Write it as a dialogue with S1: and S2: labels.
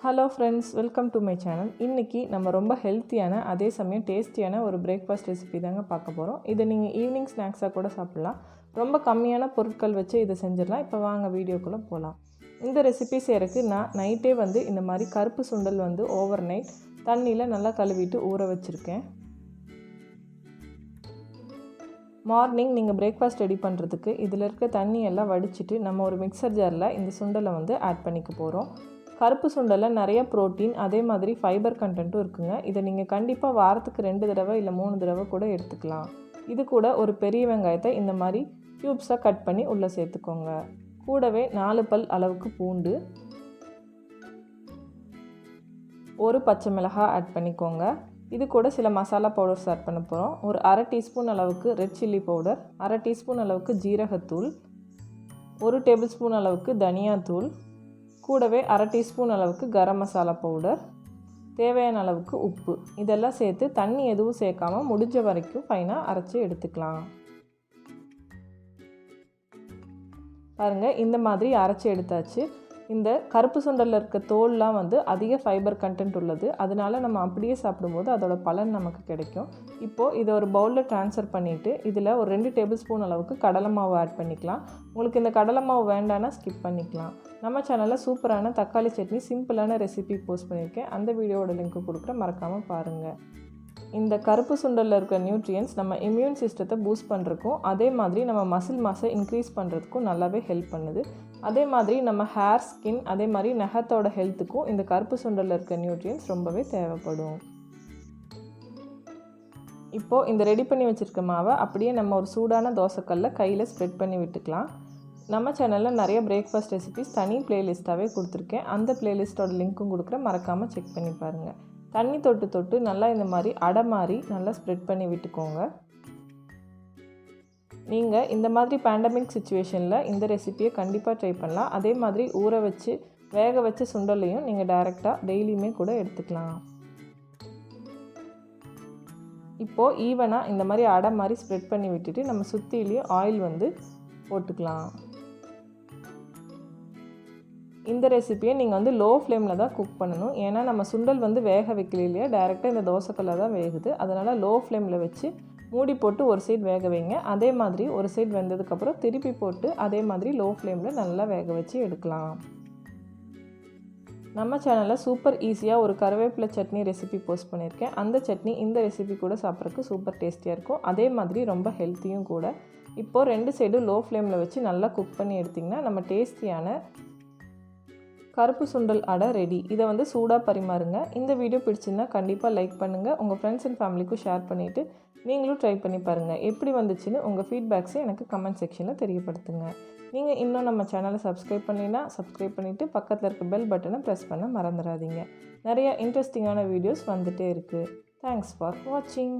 S1: Hello friends, welcome to my channel. இன்னைக்கு நம்ம ரொம்ப ஹெல்த்தியான அதே சமயம் டேஸ்டியான ஒரு பிரேக்ஃபாஸ்ட் ரெசிபி தாங்க பார்க்க போறோம். இதை நீங்க ஈவினிங் ஸ்நாக்ஸா கூட சாப்பிடலாம். ரொம்ப கம்மியான பொருட்கள் வச்சு இதை செஞ்சிடலாம். இப்போ வாங்க வீடியோக்குள்ள போலாம். இந்த ரெசிபி செய்யறதுக்கு நான் நைட்டே இந்த மாதிரி கருப்பு சுண்டல் ஓவர் நைட் தண்ணியில் நல்லா கழுவிட்டு ஊற வச்சிருக்கேன். மார்னிங் நீங்கள் பிரேக்ஃபாஸ்ட் ரெடி பண்ணுறதுக்கு இதில் இருக்க தண்ணி எல்லாம் வடிச்சிட்டு நம்ம ஒரு மிக்சர் ஜாரில் இந்த சுண்டலை ஆட் பண்ணிக்க போகிறோம். கருப்பு சுண்டலில் நிறைய ப்ரோட்டீன் அதே மாதிரி ஃபைபர் கண்டென்ட்டும் இருக்குங்க. இதை நீங்கள் கண்டிப்பாக வாரத்துக்கு 2 தடவை இல்லை 3 தடவை கூட எடுத்துக்கலாம். இது கூட ஒரு பெரிய வெங்காயத்தை இந்த மாதிரி க்யூப்ஸாக கட் பண்ணி உள்ளே சேர்த்துக்கோங்க. கூடவே 4 பல் அளவுக்கு பூண்டு, ஒரு பச்சை மிளகாய் ஆட் பண்ணிக்கோங்க. இது கூட சில மசாலா பவுடர்ஸ் ஆட் பண்ண போகிறோம். ஒரு அரை டீஸ்பூன் அளவுக்கு ரெட் சில்லி பவுடர், அரை டீஸ்பூன் அளவுக்கு ஜீரகத்தூள், 1 டேபிள்ஸ்பூன் அளவுக்கு தனியாத்தூள், கூடவே அரை டீஸ்பூன் அளவுக்கு கரம் மசாலா பவுடர், தேவையான அளவுக்கு உப்பு. இதெல்லாம் சேர்த்து தண்ணி எதுவும் சேர்க்காமல் முடிஞ்ச வரைக்கும் ஃபைனாக அரைச்சி எடுத்துக்கலாம். பாருங்கள், இந்த மாதிரி அரைச்சி எடுத்தாச்சு. இந்த கருப்பு சுண்டலில் இருக்க தோல்லாம் அதிக ஃபைபர் கண்டென்ட் உள்ளது. அதனால நம்ம அப்படியே சாப்பிடும்போது அதோட பலன் நமக்கு கிடைக்கும். இப்போது இதை ஒரு பவுலில் ட்ரான்ஸ்ஃபர் பண்ணிவிட்டு இதில் ஒரு 2 டேபிள் ஸ்பூன் அளவுக்கு கடலை மாவு ஆட் பண்ணிக்கலாம். உங்களுக்கு இந்த கடலை மாவு வேண்டான்னா ஸ்கிப் பண்ணிக்கலாம். நம்ம சேனலில் சூப்பரான தக்காளி சட்னி சிம்பிளான ரெசிபி போஸ்ட் பண்ணியிருக்கேன். அந்த வீடியோவோட லிங்க் கொடுக்குறேன், மறக்காமல் பாருங்கள். இந்த கருப்பு சுண்டலில் இருக்க நியூட்ரியன்ஸ் நம்ம இம்யூன் சிஸ்டத்தை பூஸ்ட் பண்ணுறதுக்கும் அதே மாதிரி நம்ம மசில் மாஸை இன்க்ரீஸ் பண்ணுறதுக்கும் நல்லாவே ஹெல்ப் பண்ணுது. அதே மாதிரி நம்ம ஹேர், ஸ்கின், அதே மாதிரி நகத்தோட ஹெல்த்துக்கும் இந்த கருப்பு சுண்டலில் இருக்க நியூட்ரியன்ஸ் ரொம்பவே தேவைப்படும். இப்போது இந்த ரெடி பண்ணி வச்சுருக்க மாவை அப்படியே நம்ம ஒரு சூடான தோசைக்கல்லில் கையில் ஸ்ப்ரெட் பண்ணி விட்டுக்கலாம். நம்ம சேனலில் நிறைய பிரேக்ஃபாஸ்ட் ரெசிபிஸ் தனி பிளேலிஸ்ட்டாகவே கொடுத்துருக்கேன். அந்த பிளேலிஸ்ட்டோட லிங்க்கும் கொடுக்குறேன், மறக்காமல் செக் பண்ணி பாருங்கள். தண்ணி தொட்டு தொட்டு நல்லா இந்த மாதிரி அடை மாதிரி நல்லா ஸ்ப்ரெட் பண்ணி விட்டுக்கோங்க. நீங்கள் இந்த மாதிரி பேண்டமிக் சுச்சுவேஷனில் இந்த ரெசிபியை கண்டிப்பாக ட்ரை பண்ணலாம். அதே மாதிரி ஊற வச்சு வேக வச்ச சுண்டலையும் நீங்கள் டைரெக்டாக டெய்லியுமே கூட எடுத்துக்கலாம். இப்போது ஈவனாக இந்த மாதிரி அடை மாதிரி ஸ்ப்ரெட் பண்ணி விட்டுட்டு நம்ம சுற்றிலையும் ஆயில் போட்டுக்கலாம். இந்த ரெசிபியை நீங்கள் லோ ஃப்ளேமில் தான் குக் பண்ணணும். ஏன்னா நம்ம சுண்டல் வேக வைக்கல இல்லையா, டைரெக்டாக இந்த தோசைக்கல்ல தான் வேகுது. அதனால் லோ ஃப்ளேமில் வச்சு மூடி போட்டு ஒரு சைடு வேக வைங்க. அதே மாதிரி ஒரு சைடு வெந்ததுக்கப்புறம் திருப்பி போட்டு அதே மாதிரி லோ ஃப்ளேமில் நல்லா வேக வச்சு எடுக்கலாம். நம்ம சேனலில் சூப்பர் ஈஸியாக ஒரு கருவேப்பிலை சட்னி ரெசிபி போஸ்ட் பண்ணியிருக்கேன். அந்த சட்னி இந்த ரெசிபி கூட சாப்பிட்றதுக்கு சூப்பர் டேஸ்டியாக இருக்கும். அதே மாதிரி ரொம்ப ஹெல்த்தியும் கூட. இப்போது 2 சைடும் லோ ஃப்ளேமில் வச்சு நல்லா குக் பண்ணி எடுத்திங்கன்னா நம்ம டேஸ்டியான கருப்பு சுண்டல் அடை ரெடி. இதை சூடாக பரிமாறுங்க. இந்த வீடியோ பிடிச்சிருந்தா கண்டிப்பாக லைக் பண்ணுங்கள். உங்கள் ஃப்ரெண்ட்ஸ் அண்ட் ஃபேமிலிக்கும் ஷேர் பண்ணிவிட்டு நீங்களும் ட்ரை பண்ணி பாருங்கள். எப்படி வந்துச்சுன்னு உங்கள் ஃபீட்பேக்ஸை எனக்கு கமெண்ட் செக்ஷனில் தெரியப்படுத்துங்க. நீங்கள் இன்னும் நம்ம சேனலை சப்ஸ்கிரைப் பண்ணினா சப்ஸ்கிரைப் பண்ணிவிட்டு பக்கத்தில் இருக்க பெல் பட்டனை ப்ரெஸ் பண்ண மறந்துடாதீங்க. நிறைய இன்ட்ரெஸ்டிங்கான வீடியோஸ் வந்துகிட்டே இருக்குது. தேங்க்ஸ் ஃபார் வாட்சிங்.